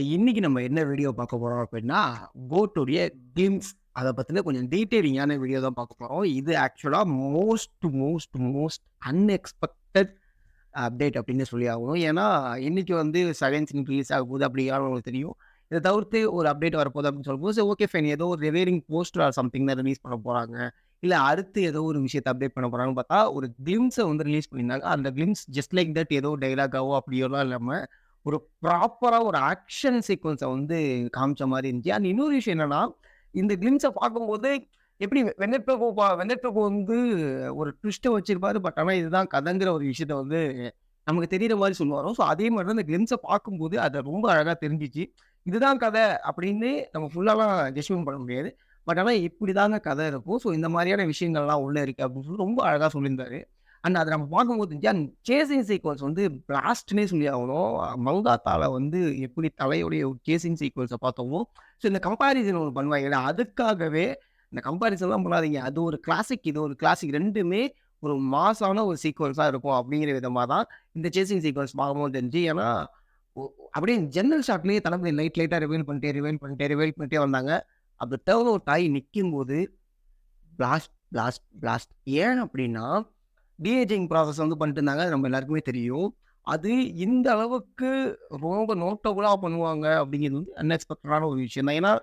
இன்னைக்கு நம்ம என்ன வீடியோ பார்க்க போறோம் அப்படின்னா, கோட்டுடைய கிளிம்ஸ் அத பத்தின கொஞ்சம் டீட்டெயிலிங்கான வீடியோ தான் பார்க்க போறோம். இது ஆக்சுவலா மோஸ்ட் அன்எக்ஸ்பெக்டட் அப்டேட் அப்படின்னு சொல்லி ஆகணும். ஏன்னா, இன்னைக்கு வந்து 2 ரிலீஸ் ஆகப்போகுது அப்படிங்கிறது உங்களுக்கு தெரியும். இத தவிர்த்து ஒரு அப்டேட் வரப்போகுது அப்படின்னு சொல்லும்போது, சரி ஓகே ஃபைன் ஏதோ ஒரு ரிவீலிங் போஸ்டர் ஆர் சம்திங் தான் ரிலீஸ் பண்ண போறாங்க. இல்ல அடுத்து ஏதோ ஒரு விஷயத்த அப்டேட் பண்ண போறாங்கன்னு பார்த்தா, ஒரு கிளிம்ஸ வந்து ரிலீஸ் பண்ணியிருந்தாங்க. அந்த கிளிம்ஸ் ஜஸ்ட் லைக் தட் ஏதோ டயலாகாவோ அப்படியோலாம் இல்லாம, ஒரு ப்ராப்பரா ஒரு ஆக்ஷன் சீக்வென்ஸ வந்து காமிச்ச மாரி இருந்துச்சு. அண்ட் இன்னொரு விஷயம் என்னன்னா, இந்த கிளிம்ஸ பார்க்கும்போது எப்படி வெங்கட் பிரபு வந்து ஒரு ட்விஸ்ட்ட வச்சிருப்பாரு. பட் ஆனா இதுதான் கதைங்கிற ஒரு விஷயத்த வந்து நமக்கு தெரியிற மாரி சொல்லுவாரு. ஸோ அதே மாரி தான் இந்த கிளிம்ஸ பார்க்கும்போது அத ரொம்ப அழகா தெரிஞ்சுச்சு. இதுதான் கதை அப்படின்னு நம்ம ஃபுல்லாலாம் ஜட்ஜ்மென்ட் பண்ண முடியாது. பட் ஆனா இப்படிதாங்க கதை இருக்கும். ஸோ இந்த மாரியான விஷயங்கள்லாம் உள்ள இருக்கு அப்படின்னு சொல்லி ரொம்ப அழகா சொல்லியிருந்தாரு. அண்ட் அத நம்ம பார்க்கும்போது சேசிங் சீக்வென்ஸ் வந்து பிளாஸ்ட்ன்னே சொல்லி ஆகணும். மங்காத்தால வந்து எப்படி தலையுடைய சேசிங் சீக்வென்ஸ பார்த்தோமோ, ஸோ இந்த கம்பேரிசன் ஒண்ணு பண்ணுவாங்கல்ல, அதுக்காகவே இந்த கம்பேரிசன்லாம் பண்ணாதீங்க. அது ஒரு கிளாசிக், இது ஒரு கிளாசிக் 2மே ஒரு மாஸான ஒரு சீக்வென்ஸா இருக்கும் அப்படிங்கிற விதமா தான் இந்த சேசிங் சீக்வென்ஸ் பார்க்கும்போது தெரிஞ்சுச்சு. ஏன்னா, ஒ அப்படியே ஜன்னல் ஷாட்லயே தளபதி லைட்டா ரிவீல் பண்ணிட்டே வந்தாங்க. அப்படி டர்ன் அவுட் ஆயி நிக்கும்போது பிளாஸ்ட். ஏன் அப்படின்னா, டீஏஜிங் ப்ராசஸ் வந்து பண்ணிட்டு இருந்தாங்க. அது நம்ம எல்லாருக்குமே தெரியும். அது இந்த அளவுக்கு ரொம்ப நோட்டபுளா பண்ணுவாங்க அப்படிங்கிறது வந்து அன்எக்ஸ்பெக்டடான ஒரு விஷயம் தான். ஏன்னா,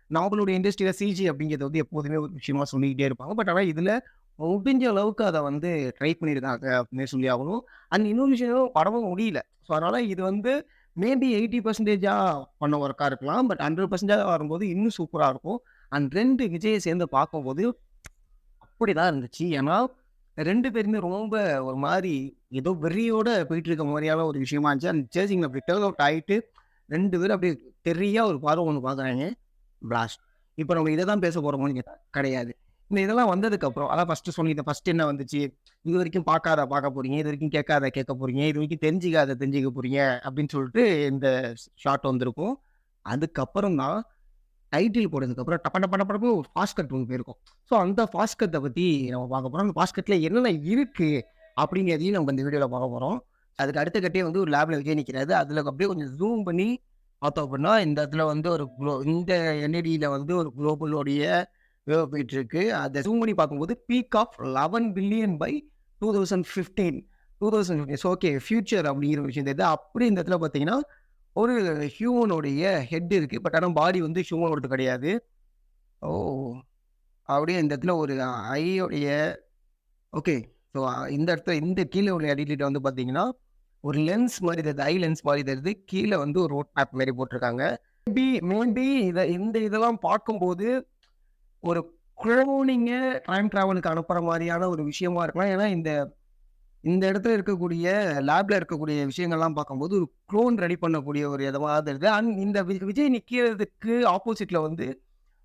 நம்மளுடைய இண்டஸ்ட்ரியில சிஜி அப்படிங்கிறது வந்து எப்போதுமே ஒரு விஷயமா சொல்லிக்கிட்டே இருப்பாங்க. பட் ஆனா இதுல முடிஞ்ச அளவுக்கு அத வந்து ட்ரை பண்ணியிருக்காங்க அப்படின்னே சொல்லி ஆகணும். அண்ட் இன்னொரு விஷயம் படமும் முடியல. ஸோ அதனால இது வந்து மேபி 80% பண்ண ஒர்க்கா இருக்கலாம். பட் 100% வரும்போது இன்னும் சூப்பரா இருக்கும். அண்ட் 2 விஜய சேர்ந்து பார்க்கும்போது அப்படிதான் இருந்துச்சு. ஏன்னா 2 பேருமே ரொம்ப ஒரு மாரி ஏதோ வெறியோட போயிட்டு இருக்க மாரியான ஒரு விஷயமா இருந்துச்சு. அந்த சேசிங்ல அப்படி டர்ன் அவுட் ஆயிட்டு 2 பேரும் அப்படியே தெறியா ஒரு பார்வை ஒண்ணு பார்க்குறாங்க. பிளாஸ்ட். இப்ப நம்ம இத தான் பேச போறோமான்னு கேட்டா, கிடையாது. இந்த இதெல்லாம் வந்ததுக்கப்புறம் அதான் ஃபர்ஸ்ட்டு சொன்னீங்க. ஃபர்ஸ்ட்டு என்ன வந்துச்சு? இதுவரைக்கும் பார்க்காத பார்க்க போறீங்க. இதுவரைக்கும் கேட்காத கேட்க போறீங்க. இதுவரைக்கும் தெரிஞ்சுக்காத தெரிஞ்சுக்க போறீங்க அப்படின்னு சொல்லிட்டு இந்த ஷாட் வந்திருக்கும். அதுக்கப்புறம் தான் டைட்டில் போட்டதுக்கப்புறம் டப டப டபன்னு ஒரு ஃபாஸ்ட் கட் ஒண்ணு போயிருக்கும். ஸோ அந்த ஃபாஸ்ட் கட்ட பத்தி நம்ம பார்க்க போறோம். அந்த ஃபாஸ்ட் கட்ல என்னென்ன இருக்கு அப்படிங்கிறதையும் நம்ம இந்த வீடியோல பார்க்க போறோம். அதுக்கு அடுத்த கட்டே வந்து ஒரு லேப்ல விஜய் நிக்கிறாரு. அதுல அப்படியே கொஞ்சம் ஜூம் பண்ணி பார்த்தோம் அப்படின்னா, இந்த இடத்துல வந்து ஒரு இந்த எல்இடில வந்து ஒரு குளோபலோடைய வேவ் போயிட்டு இருக்கு. அத ஜூம் பண்ணி பார்க்கும்போது peak of 11 billion by 2015 2015 okay future அப்படிங்கிற விஷயம் தெரியுது. அப்படியே இந்த இடத்துல பார்த்தீங்கன்னா, ஒரு ஹியூமனுடைய ஹெட் இருக்கு. பட் ஆனா பாடி வந்து ஹியூமனோடது கிடையாது. ஓ! அப்படியே இந்த இடத்துல ஒரு ஐயோடைய ஓகே. ஸோ இந்த இடத்துல இந்த கீழ உள்ள எடிட்ல வந்து பார்த்தீங்கன்னா, ஒரு லென்ஸ் மாரி தெரியுது. ஐ லென்ஸ் மாரி தெரியுது. கீழ வந்து ஒரு ரோட் மேப் மாரி போட்டுருக்காங்க. மேபி இந்த இதெல்லாம் பார்க்கும்போது, ஒரு குளோனிங்க டைம் டிராவலுக்கு அனுப்புற மாரியான ஒரு விஷயமா இருக்கலாம். ஏன்னா, இந்த இந்த இடத்துல இருக்கக்கூடிய லேப்ல இருக்கக்கூடிய விஷயங்கள்லாம் பார்க்கும்போது, ஒரு குளோன் ரெடி பண்ணக்கூடிய ஒரு இதமா தெரியுது. அண்ட் இந்த விஜய் நிக்கிறதுக்கு ஆப்போசிட்ல வந்து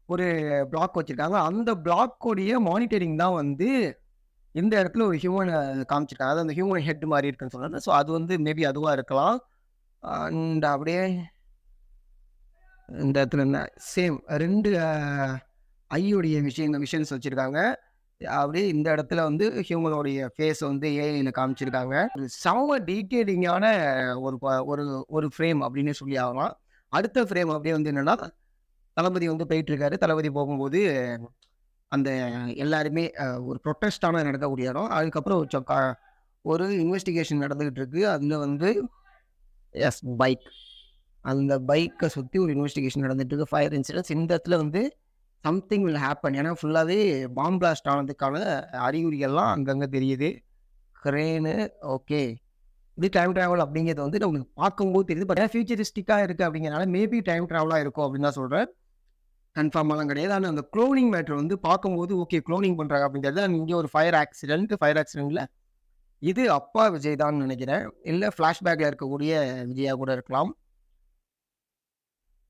ஒரு பிளாக் வச்சிருக்காங்க. அந்த பிளாக்கோடைய மானிட்டரிங் தான் வந்து இந்த இடத்துல ஒரு ஹியூமன காமிச்சிருக்காங்க. அதாவது அந்த ஹியூமன் ஹெட் மாரி இருக்குன்னு சொன்னேன்ல. ஸோ அது வந்து மேபி அதுவா இருக்கலாம். அண்ட் அப்படியே இந்த இடத்துல என்ன சேம் 2 ஐயுடைய விஷன்ஸ் வச்சிருக்காங்க. அப்படியே இந்த இடத்துல வந்து ஹியூமனோடைய ஃபேஸ் வந்து ஏஐல காமிச்சிருக்காங்க. ஒரு செம டீட்டெயிலிங்கான ஒரு ஒரு ஃப்ரேம் அப்டின்னே சொல்லி ஆகலாம். அடுத்த ஃப்ரேம் அப்படியே வந்து என்னன்னா, தளபதி வந்து போயிட்டுருக்காரு. தளபதி போகும்போது அந்த எல்லாருமே ஒரு ப்ரொட்டஸ்டான நடக்கக்கூடிய இடம். அதுக்கப்புறம் ஒரு இன்வெஸ்டிகேஷன் நடந்துகிட்டு இருக்கு. அதுல வந்து பைக். அந்த பைக்க சுத்தி ஒரு இன்வெஸ்டிகேஷன் நடந்துட்டு இருக்கு. ஃபயர் இன்சிடென்ட்ஸ் இந்த இடத்துல வந்து சம்திங் வில் ஹேப்பன். ஏன்னா ஃபுல்லாவே பாம் பிளாஸ்ட் ஆனதுக்கான அறிகுறிகள்லாம் அங்கங்க தெரியுது. Crane okay. இது டைம் டிராவல் அப்படிங்கிறது வந்து நம்மளுக்கு பார்க்கும்போது தெரியுது. பட் ஃபியூச்சரிஸ்டிக்கா இருக்கு அப்படிங்கிறனால மேபி டைம் டிராவலா இருக்கும் அப்படின்னு தான் சொல்றேன். கன்ஃபார்மாலாம் கிடையாது. ஆனா அந்த குளோனிங் மேட்டர் வந்து பார்க்கும்போது ஓகே குளோனிங் பண்றாங்க அப்படிங்கிறது. அண்ட் இங்க ஒரு ஃபயர் ஆக்சிடென்ட்ல இது அப்பா விஜய் தான்னு நினைக்கிறேன். இல்ல ஃபிளாஷ்பேக்ல இருக்கக்கூடிய விஜயா கூட இருக்கலாம்.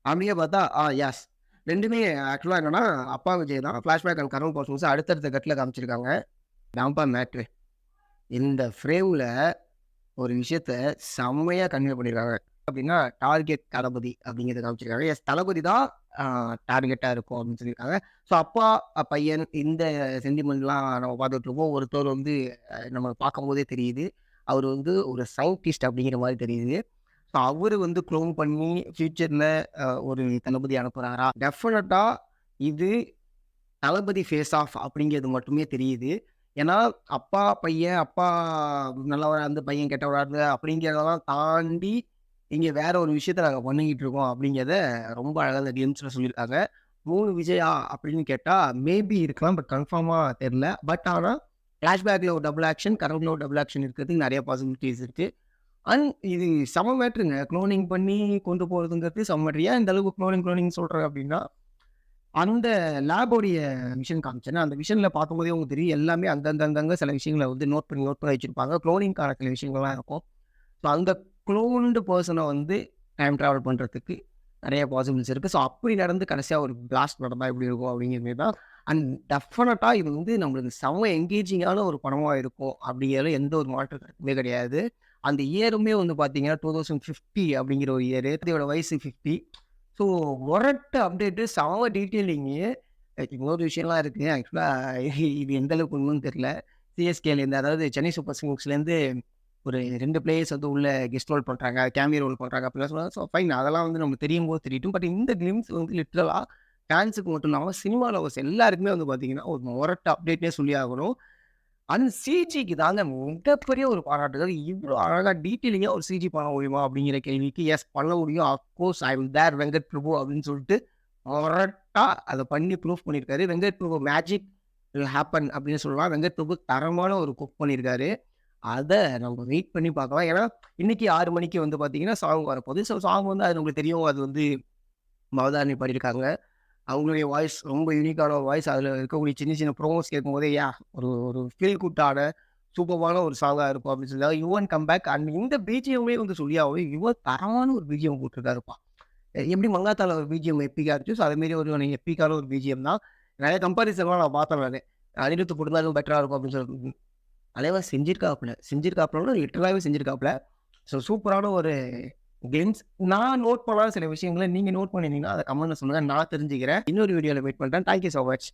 அப்படியே பார்த்தா யாஸ் 2மே ஆக்சுவலா என்னன்னா, அப்பா விஜய் தான். ஃபிளாஷ்பேக் அண்ட் கரண்ட் போர்ஷன்ஸ் அடுத்தடுத்த கட்ல காமிச்சிருக்காங்க. இதான்ப்பா மேட்ரு. இந்த ஃப்ரேம்ல ஒரு விஷயத்த செம்மையா கன்வே பண்ணியிருக்காங்க. அப்படின்னா, டார்கெட் தளபதி அப்படிங்கிறத காமிச்சிருக்காங்க. தளபதி தான் அ டார்கெட்டா இருக்கும் அப்படின்னு சொல்லியிருக்காங்க. ஸோ அப்பா, பையன் இந்த சென்டிமெண்ட்லாம் நம்ம பார்த்துட்டு இருப்போம். ஒருத்தர் வந்து நம்ம பார்க்கும்போதே தெரியுது. அவர் வந்து ஒரு சயின்டிஸ்ட் அப்படிங்கிற மாரி தெரியுது. ஸோ அவரு வந்து க்ளோன் பண்ணி ஃபியூச்சர்ல ஒரு தளபதி அனுப்புறாரா? டெஃபினட்டா இது தளபதி ஃபேஸ் ஆஃப் அப்படிங்கிறது மட்டுமே தெரியுது. ஏன்னா, அப்பா, பையன், அப்பா நல்லவரா இருந்து பையன் கெட்டவரா இருந்து அப்படிங்கிறதெல்லாம் தாண்டி, இங்க வேற ஒரு விஷயத்த நாங்க பண்ணிக்கிட்டு இருக்கோம் அப்படிங்கிறத ரொம்ப அழகா அந்த கிளிம்ஸ்ல சொல்லியிருக்காங்க. 3 விஜயா அப்படின்னு கேட்டா, மேபி இருக்கலாம். பட் கன்ஃபார்மா தெரியல. பட் ஆனா, ஃபிளாஷ்பேக்ல ஒரு டபுள் ஆக்ஷன், கரண்ட்ல ஒரு டபுள் ஆக்ஷன் இருக்கிறதுக்கு நெறைய பாசிபிலிட்டீஸ் இருக்கு. இது செம மேட்டருங்க. குளோனிங் பண்ணி கொண்டு போறதுங்கிறது செம மேட்டர். ஏன் இந்த அளவுக்கு குளோனிங் சொல்றேன் அப்படின்னா, அந்த லேபோடைய விஷன் காமிச்சேன்னா, அந்த விஷன்ல பார்க்கும்போதே உங்களுக்கு தெரியும். எல்லாமே அங்கங்க சில விஷயங்கள வந்து நோட் பண்ணி வச்சிருப்பாங்க. குளோனிங்க்கான சில விஷயங்கள்லாம் இருக்கும். ஸோ அந்த குளோன்டு பெர்சன வந்து டைம் டிராவல் பண்றதுக்கு நெறைய பாசிபிலிட்டிஸ் இருக்கு. ஸோ அப்படி நடந்து கடைசியா ஒரு பிளாஸ்ட் நடந்தா எப்படி இருக்கும் அப்படிங்கிற மாரி தான். அண்ட் டெஃபினட்டா இது வந்து நம்மளுக்கு செம்ம என்கேஜிங்கான ஒரு படமா இருக்கும். அப்படிங்கிறதுல எந்த ஒரு மாற்று கருத்துமே கிடையாது. அந்த இயருமே வந்து பார்த்தீங்கன்னா, 2050 அப்படிங்கிற ஒரு இயரு. இதோட வயசு 50. ஸோ மொரட்டு அப்டேட்டு செம டீட்டெயிலிங்கு. இன்னொரு விஷயம்லாம் இருக்கு. ஆக்சுவலா இது எந்த அளவுக்கு உண்மைன்னு தெரியல. சிஎஸ்கேலேருந்து அதாவது சென்னை சூப்பர் கிங்ஸ்லேருந்து ஒரு 2 பிளேயர்ஸ் வந்து உள்ள கெஸ்ட் ரோல் பண்றாங்க. கேமியோ ரோல் பண்றாங்க அப்படிலாம் சொன்னாங்க. ஸோ ஃபைன் அதெல்லாம் வந்து நமக்கு தெரியும்போது தெரியட்டும். பட் இந்த கிளிம்ஸ் வந்து லிட்டரலா ஃபேன்ஸுக்கு மட்டும் இல்லாம சினிமா லவர்ஸ் எல்லாருக்குமே வந்து பார்த்தீங்கன்னா, ஒரு மொரட்டு அப்டேட்னே சொல்லி ஆகணும். அந்த சிஜிக்கு தாங்க மிகப்பெரிய ஒரு பாராட்டுகள். இவ்ளோ அழகா டீட்டெயிலிங்கா ஒரு சிஜி பண்ண முடியுமா? அப்படிங்கிற கேள்விக்கு, எஸ் பண்ண முடியும். Of course I will there Venkat Prabhu அப்படின்னு சொல்லிட்டு மொரட்டா அத பண்ணி ப்ரூஃப் பண்ணியிருக்காரு. Venkat Prabhu magic will happen அப்படின்னு சொல்லலாம். வெங்கட் பிரபு தரமான ஒரு குக் பண்ணியிருக்காரு. அத நம்ம வெயிட் பண்ணி பார்க்கலாம். ஏன்னா, இன்னைக்கு 6 மணிக்கு வந்து பார்த்தீங்கன்னா, சாங் வரப்போகுது. ஸோ சாங் வந்து அது உங்களுக்கு தெரியும். அது வந்து பவதாரணி பாடியிருக்காங்க. அவங்களுடைய வாய்ஸ் ரொம்ப யூனிக்கான ஒரு வாய்ஸ். அதில இருக்கக்கூடிய சின்ன சின்ன ப்ரோமோஸ் கேட்கும்போதே, ஒரு ஒரு ஃபீல் குட்டான சூப்பர்பான ஒரு சாங்கா இருக்கும் அப்படின்னு சொல்லி யுவன் கம் பேக் அண்ட் இந்த பிஜிஎம்மே வந்து சொல்லியாவே யுவன் தரமான ஒரு பிஜிஎம் போட்டிருக்காருப்பா. எப்படி மங்காத்தால ஒரு பிஜிஎம் எப்பிக்கா இருந்துச்சோ, அதேமாரி ஒரு எப்பிக்கான ஒரு பிஜிஎம் தான். நெறைய கம்பேரிசன்லாம் நான் பார்த்தேன் நானு. அனிருத் போட்டிருந்தா இன்னும் பெட்டரா இருக்கும் அப்படின்னு சொல்லி. தலைவன் செஞ்சிருக்காப்புல லிட்டரலாவே செஞ்சிருக்காப்புல. ஸோ சூப்பரான ஒரு கிளிம்ஸ். நான் நோட் பண்ணாத சில விஷயங்கள நீங்க நோட் பண்ணியிருந்தீங்கன்னா, அத கமெண்ட்ல சொல்லுங்க. நான் தெரிஞ்சுக்கிறேன். இன்னொரு வீடியோல மீட் பண்றேன். Thank you so much.